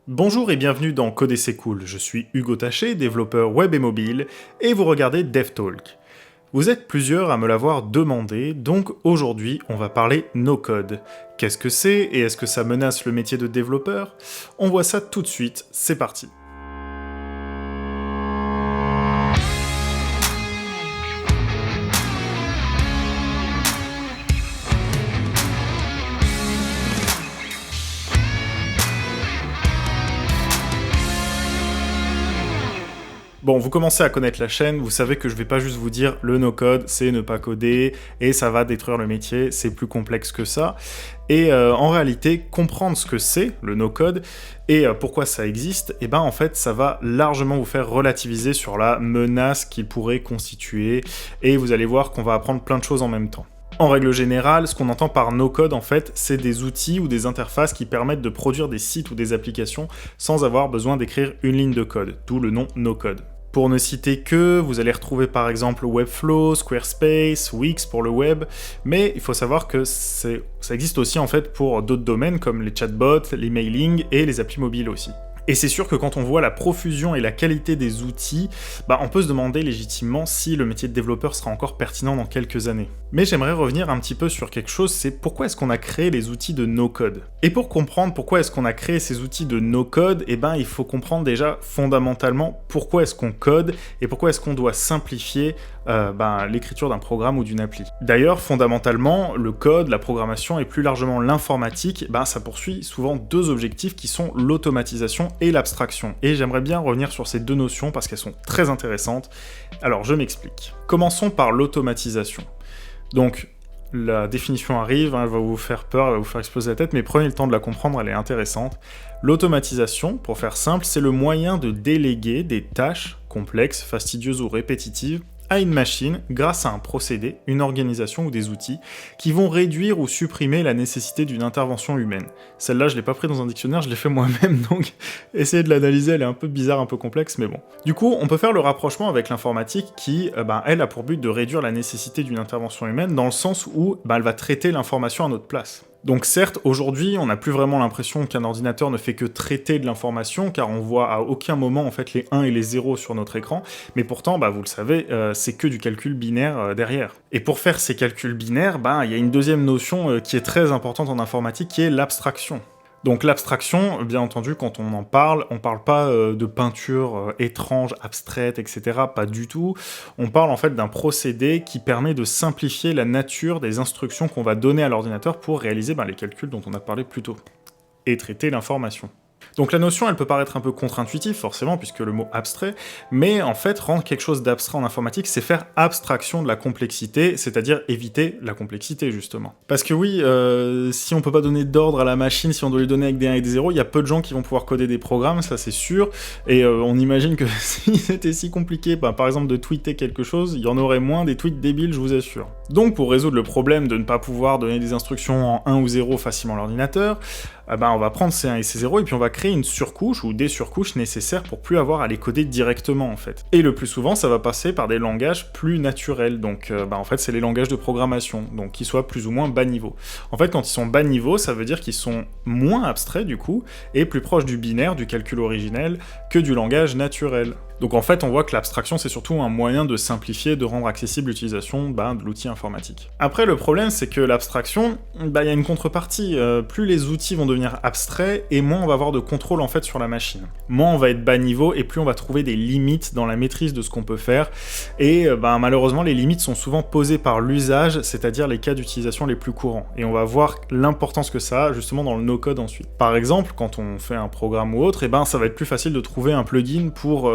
Bonjour et bienvenue dans Coder c'est cool, je suis Hugo Taché, développeur web et mobile, et vous regardez DevTalk. Vous êtes plusieurs à me l'avoir demandé, donc aujourd'hui on va parler no-code. Qu'est-ce que c'est et est-ce que ça menace le métier de développeur? On voit ça tout de suite, c'est parti. Bon, vous commencez à connaître la chaîne, vous savez que je vais pas juste vous dire le no-code, c'est ne pas coder, et ça va détruire le métier, c'est plus complexe que ça. Et en réalité, comprendre ce que c'est, le no-code, et pourquoi ça existe, et ben en fait, ça va largement vous faire relativiser sur la menace qu'il pourrait constituer, et vous allez voir qu'on va apprendre plein de choses en même temps. En règle générale, ce qu'on entend par no-code, en fait, c'est des outils ou des interfaces qui permettent de produire des sites ou des applications sans avoir besoin d'écrire une ligne de code, d'où le nom no-code. Pour ne citer que, vous allez retrouver par exemple Webflow, Squarespace, Wix pour le web, mais il faut savoir que ça existe aussi en fait pour d'autres domaines comme les chatbots, l'emailing et les applis mobiles aussi. Et c'est sûr que quand on voit la profusion et la qualité des outils, on peut se demander légitimement si le métier de développeur sera encore pertinent dans quelques années. Mais j'aimerais revenir un petit peu sur quelque chose, c'est pourquoi est-ce qu'on a créé les outils de no-code? Et pour comprendre pourquoi est-ce qu'on a créé ces outils de no-code, il faut comprendre déjà fondamentalement pourquoi est-ce qu'on code et pourquoi est-ce qu'on doit simplifier l'écriture d'un programme ou d'une appli. D'ailleurs, fondamentalement, le code, la programmation et plus largement l'informatique, ça poursuit souvent deux objectifs qui sont l'automatisation et l'abstraction. Et j'aimerais bien revenir sur ces deux notions parce qu'elles sont très intéressantes. Alors, je m'explique. Commençons par l'automatisation. Donc, la définition arrive, elle va vous faire peur, elle va vous faire exploser la tête, mais prenez le temps de la comprendre, elle est intéressante. L'automatisation, pour faire simple, c'est le moyen de déléguer des tâches complexes, fastidieuses ou répétitives à une machine grâce à un procédé, une organisation ou des outils qui vont réduire ou supprimer la nécessité d'une intervention humaine. Celle-là, je l'ai pas pris dans un dictionnaire, je l'ai fait moi-même, donc essayez de l'analyser, elle est un peu bizarre, un peu complexe, mais bon. Du coup, on peut faire le rapprochement avec l'informatique qui, elle a pour but de réduire la nécessité d'une intervention humaine dans le sens où elle va traiter l'information à notre place. Donc certes, aujourd'hui, on n'a plus vraiment l'impression qu'un ordinateur ne fait que traiter de l'information, car on voit à aucun moment en fait les 1 et les 0 sur notre écran, mais pourtant, vous le savez, c'est que du calcul binaire derrière. Et pour faire ces calculs binaires, il y a une deuxième notion qui est très importante en informatique, qui est l'abstraction. Donc l'abstraction, bien entendu, quand on parle pas de peinture étrange, abstraite, etc., pas du tout. On parle en fait d'un procédé qui permet de simplifier la nature des instructions qu'on va donner à l'ordinateur pour réaliser les calculs dont on a parlé plus tôt, et traiter l'information. Donc la notion, elle peut paraître un peu contre-intuitive, forcément, puisque le mot abstrait, mais en fait, rendre quelque chose d'abstrait en informatique, c'est faire abstraction de la complexité, c'est-à-dire éviter la complexité, justement. Parce que oui, si on peut pas donner d'ordre à la machine, si on doit lui donner avec des 1 et des 0, il y a peu de gens qui vont pouvoir coder des programmes, ça c'est sûr, et on imagine que si c'était si compliqué, par exemple, de tweeter quelque chose, il y en aurait moins des tweets débiles, je vous assure. Donc pour résoudre le problème de ne pas pouvoir donner des instructions en 1 ou 0 facilement à l'ordinateur, on va prendre ces 1 et ces 0 et puis on va créer une surcouche ou des surcouches nécessaires pour plus avoir à les coder directement en fait. Et le plus souvent, ça va passer par des langages plus naturels, donc en fait c'est les langages de programmation, donc qui soient plus ou moins bas niveau. En fait, quand ils sont bas niveau, ça veut dire qu'ils sont moins abstraits du coup, et plus proches du binaire, du calcul originel, que du langage naturel. Donc en fait, on voit que l'abstraction, c'est surtout un moyen de simplifier, de rendre accessible l'utilisation de l'outil informatique. Après, le problème, c'est que l'abstraction, il y a une contrepartie. Plus les outils vont devenir abstraits, et moins on va avoir de contrôle en fait sur la machine. Moins on va être bas niveau, et plus on va trouver des limites dans la maîtrise de ce qu'on peut faire. Et malheureusement, les limites sont souvent posées par l'usage, c'est-à-dire les cas d'utilisation les plus courants. Et on va voir l'importance que ça a justement dans le no-code ensuite. Par exemple, quand on fait un programme ou autre, ça va être plus facile de trouver un plugin pour,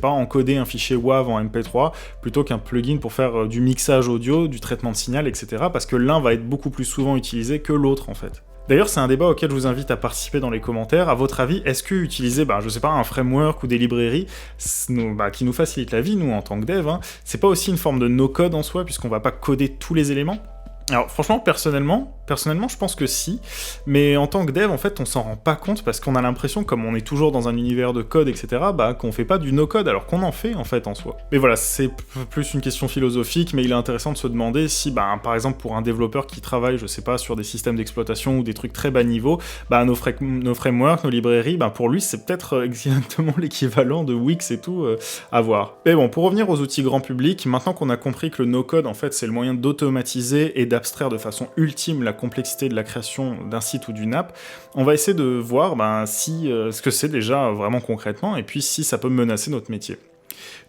encoder un fichier WAV en MP3 plutôt qu'un plugin pour faire du mixage audio, du traitement de signal, etc. Parce que l'un va être beaucoup plus souvent utilisé que l'autre en fait. D'ailleurs, c'est un débat auquel je vous invite à participer dans les commentaires. À votre avis, est-ce que utiliser, un framework ou des librairies qui nous facilitent la vie, nous, en tant que dev, c'est pas aussi une forme de no-code en soi, puisqu'on va pas coder tous les éléments ? Alors franchement, personnellement, je pense que si, mais en tant que dev, en fait, on s'en rend pas compte parce qu'on a l'impression, comme on est toujours dans un univers de code, etc., bah, qu'on fait pas du no-code, alors qu'on en fait, en fait, en soi. Mais voilà, c'est plus une question philosophique, mais il est intéressant de se demander si, bah, par exemple, pour un développeur qui travaille, je sais pas, sur des systèmes d'exploitation ou des trucs très bas niveau, bah, nos frameworks, nos librairies, bah, pour lui, c'est peut-être exactement l'équivalent de Wix et tout, à voir. Mais bon, pour revenir aux outils grand public, maintenant qu'on a compris que le no-code, en fait, c'est le moyen d'automatiser et d'abstraire de façon ultime la complexité de la création d'un site ou d'une app, on va essayer de voir si, ce que c'est déjà vraiment concrètement, et puis si ça peut menacer notre métier.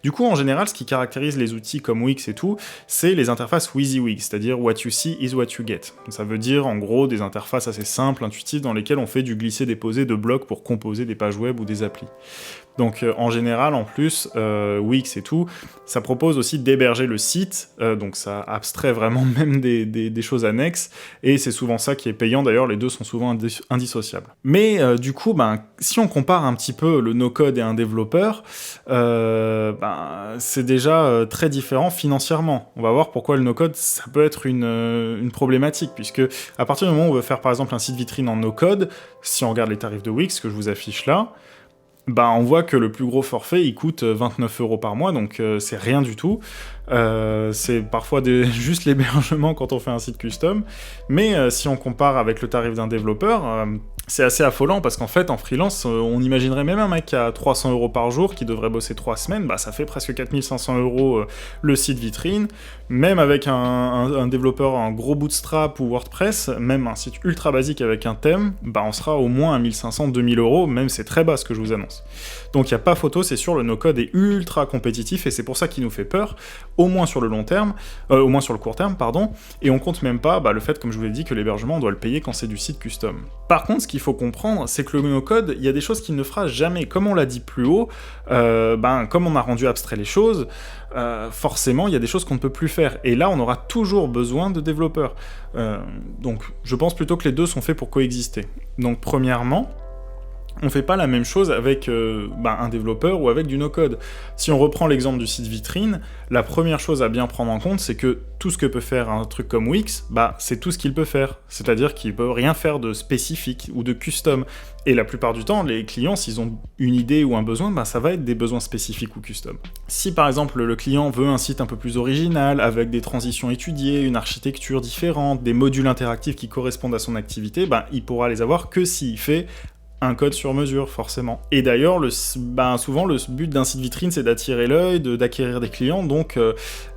Du coup, en général, ce qui caractérise les outils comme Wix et tout, c'est les interfaces WYSIWYG, c'est-à-dire what you see is what you get. Ça veut dire, en gros, des interfaces assez simples, intuitives, dans lesquelles on fait du glisser-déposer de blocs pour composer des pages web ou des applis. Donc en général, en plus, Wix et tout, ça propose aussi d'héberger le site, donc ça abstrait vraiment même des choses annexes, et c'est souvent ça qui est payant, d'ailleurs les deux sont souvent indissociables. Mais du coup, si on compare un petit peu le no-code et un développeur, c'est déjà très différent financièrement. On va voir pourquoi le no-code, ça peut être une problématique, puisque à partir du moment où on veut faire par exemple un site vitrine en no-code, si on regarde les tarifs de Wix que je vous affiche là, on voit que le plus gros forfait, il coûte 29 € par mois, donc c'est rien du tout. C'est parfois juste l'hébergement quand on fait un site custom, mais si on compare avec le tarif d'un développeur, c'est assez affolant, parce qu'en fait, en freelance, on imaginerait même un mec qui a 300 € par jour, qui devrait bosser 3 semaines, ça fait presque 4500 € le site vitrine. Même avec un développeur, un gros bootstrap ou WordPress, même un site ultra basique avec un thème, on sera au moins à 1500-2000 €, même c'est très bas ce que je vous annonce. Donc il n'y a pas photo, c'est sûr, le no-code est ultra compétitif, et c'est pour ça qu'il nous fait peur, au moins sur le long terme, au moins sur le court terme, pardon, et on compte même pas le fait, comme je vous l'ai dit, que l'hébergement, on doit le payer quand c'est du site custom. Par contre, ce qu'il faut comprendre, c'est que le no-code, il y a des choses qu'il ne fera jamais. Comme on l'a dit plus haut, comme on a rendu abstrait les choses, forcément, il y a des choses qu'on ne peut plus faire. Et là, on aura toujours besoin de développeurs. Donc, je pense plutôt que les deux sont faits pour coexister. Donc, premièrement, on fait pas la même chose avec un développeur ou avec du no-code. Si on reprend l'exemple du site vitrine, la première chose à bien prendre en compte, c'est que tout ce que peut faire un truc comme Wix, c'est tout ce qu'il peut faire. C'est-à-dire qu'il peut rien faire de spécifique ou de custom. Et la plupart du temps, les clients, s'ils ont une idée ou un besoin, ça va être des besoins spécifiques ou custom. Si par exemple le client veut un site un peu plus original, avec des transitions étudiées, une architecture différente, des modules interactifs qui correspondent à son activité, il pourra les avoir que s'il fait un code sur mesure, forcément. Et d'ailleurs, souvent, le but d'un site vitrine, c'est d'attirer l'œil, d'acquérir des clients, donc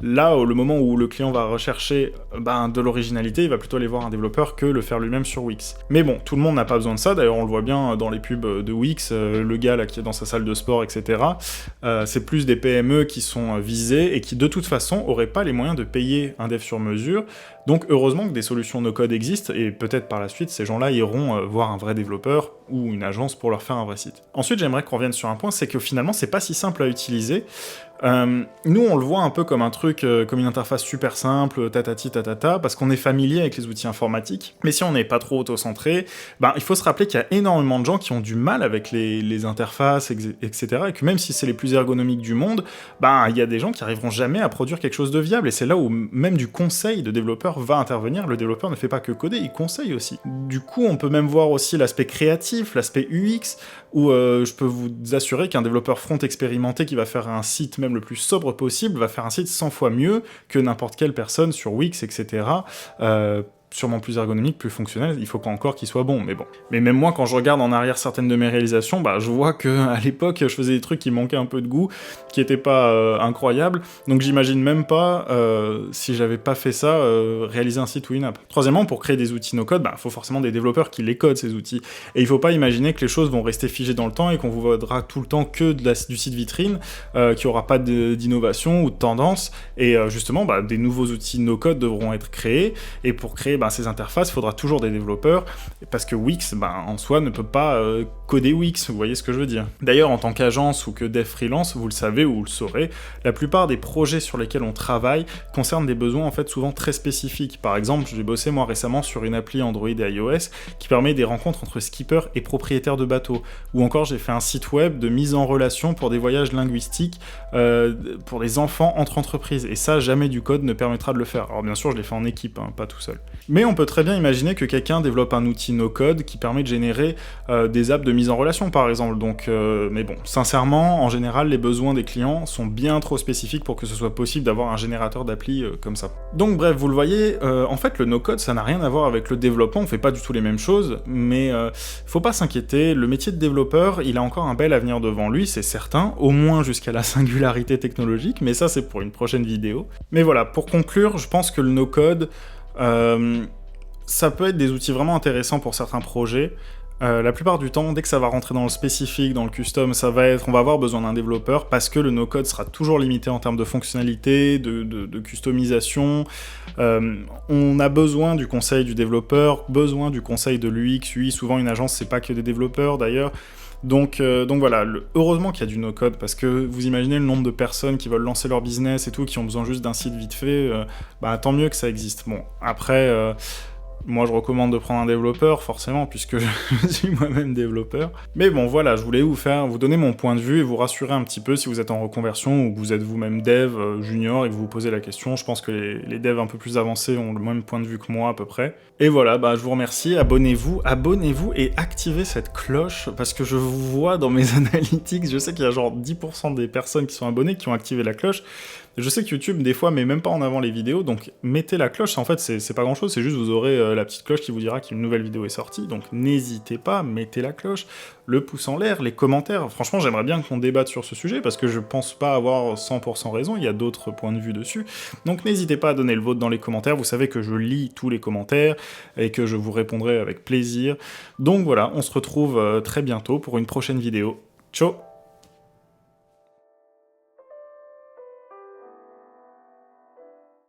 là, le moment où le client va rechercher de l'originalité, il va plutôt aller voir un développeur que le faire lui-même sur Wix. Mais bon, tout le monde n'a pas besoin de ça, d'ailleurs on le voit bien dans les pubs de Wix, le gars là qui est dans sa salle de sport, etc. C'est plus des PME qui sont visées, et qui de toute façon auraient pas les moyens de payer un dev sur mesure, donc heureusement que des solutions no-code existent, et peut-être par la suite, ces gens-là iront voir un vrai développeur, ou une agence pour leur faire un vrai site. Ensuite, j'aimerais qu'on revienne sur un point, c'est que finalement, c'est pas si simple à utiliser. Nous, on le voit un peu comme un truc, comme une interface super simple, tatati tatata, parce qu'on est familier avec les outils informatiques, mais si on n'est pas trop auto-centré, il faut se rappeler qu'il y a énormément de gens qui ont du mal avec les interfaces, etc., et que même si c'est les plus ergonomiques du monde, il y a des gens qui arriveront jamais à produire quelque chose de viable, et c'est là où même du conseil de développeur va intervenir. Le développeur ne fait pas que coder, il conseille aussi. Du coup, on peut même voir aussi l'aspect créatif, l'aspect UX, où je peux vous assurer qu'un développeur front expérimenté qui va faire un site même le plus sobre possible va faire un site 100 fois mieux que n'importe quelle personne sur Wix, etc. Sûrement plus ergonomique, plus fonctionnel, il faut encore qu'il soit bon, mais bon. Mais même moi, quand je regarde en arrière certaines de mes réalisations, je vois que à l'époque, je faisais des trucs qui manquaient un peu de goût, qui étaient pas incroyables, donc j'imagine même pas, si j'avais pas fait ça, réaliser un site ou une app. Troisièmement, pour créer des outils no-code, faut forcément des développeurs qui les codent, ces outils. Et il faut pas imaginer que les choses vont rester figées dans le temps et qu'on vous voudra tout le temps que du site vitrine, qu'il y aura pas d'innovation ou de tendance, et justement, des nouveaux outils no-code devront être créés, et pour créer ben, ces interfaces, il faudra toujours des développeurs, parce que Wix, ben, en soi, ne peut pas coder Wix, vous voyez ce que je veux dire. D'ailleurs, en tant qu'agence ou que dev freelance, vous le savez ou vous le saurez, la plupart des projets sur lesquels on travaille concernent des besoins en fait souvent très spécifiques. Par exemple, j'ai bossé moi récemment sur une appli Android et iOS qui permet des rencontres entre skippers et propriétaires de bateaux. Ou encore, j'ai fait un site web de mise en relation pour des voyages linguistiques pour des enfants entre entreprises. Et ça, jamais du code ne permettra de le faire. Alors bien sûr, je l'ai fait en équipe, hein, pas tout seul. Mais on peut très bien imaginer que quelqu'un développe un outil no-code qui permet de générer des apps de mise en relation, par exemple. Donc, mais bon, sincèrement, en général, les besoins des clients sont bien trop spécifiques pour que ce soit possible d'avoir un générateur d'appli comme ça. Donc bref, vous le voyez, en fait, le no-code, ça n'a rien à voir avec le développement, on fait pas du tout les mêmes choses, mais faut pas s'inquiéter, le métier de développeur, il a encore un bel avenir devant lui, c'est certain, au moins jusqu'à la singularité technologique, mais ça, c'est pour une prochaine vidéo. Mais voilà, pour conclure, je pense que le no-code, ça peut être des outils vraiment intéressants pour certains projets. La plupart du temps, dès que ça va rentrer dans le spécifique, dans le custom, on va avoir besoin d'un développeur parce que le no-code sera toujours limité en termes de fonctionnalité, de customisation. On a besoin du conseil du développeur, besoin du conseil de l'UX, UI. Souvent, une agence, c'est pas que des développeurs d'ailleurs. Donc voilà, heureusement qu'il y a du no-code, parce que vous imaginez le nombre de personnes qui veulent lancer leur business et tout, qui ont besoin juste d'un site vite fait, bah tant mieux que ça existe. Bon, après... moi, je recommande de prendre un développeur, forcément, puisque je suis moi-même développeur. Mais bon, voilà, je voulais vous donner mon point de vue et vous rassurer un petit peu si vous êtes en reconversion ou que vous êtes vous-même dev, junior, et que vous vous posez la question. Je pense que les devs un peu plus avancés ont le même point de vue que moi, à peu près. Et voilà, bah, je vous remercie, abonnez-vous et activez cette cloche, parce que je vous vois dans mes analytics, je sais qu'il y a genre 10% des personnes qui sont abonnées qui ont activé la cloche. Je sais que YouTube, des fois, met même pas en avant les vidéos, donc mettez la cloche, en fait, c'est pas grand-chose, c'est juste vous aurez la petite cloche qui vous dira qu'une nouvelle vidéo est sortie, donc n'hésitez pas, mettez la cloche, le pouce en l'air, les commentaires. Franchement, j'aimerais bien qu'on débatte sur ce sujet, parce que je pense pas avoir 100% raison, il y a d'autres points de vue dessus, donc n'hésitez pas à donner le vôtre dans les commentaires, vous savez que je lis tous les commentaires, et que je vous répondrai avec plaisir. Donc voilà, on se retrouve très bientôt pour une prochaine vidéo. Ciao!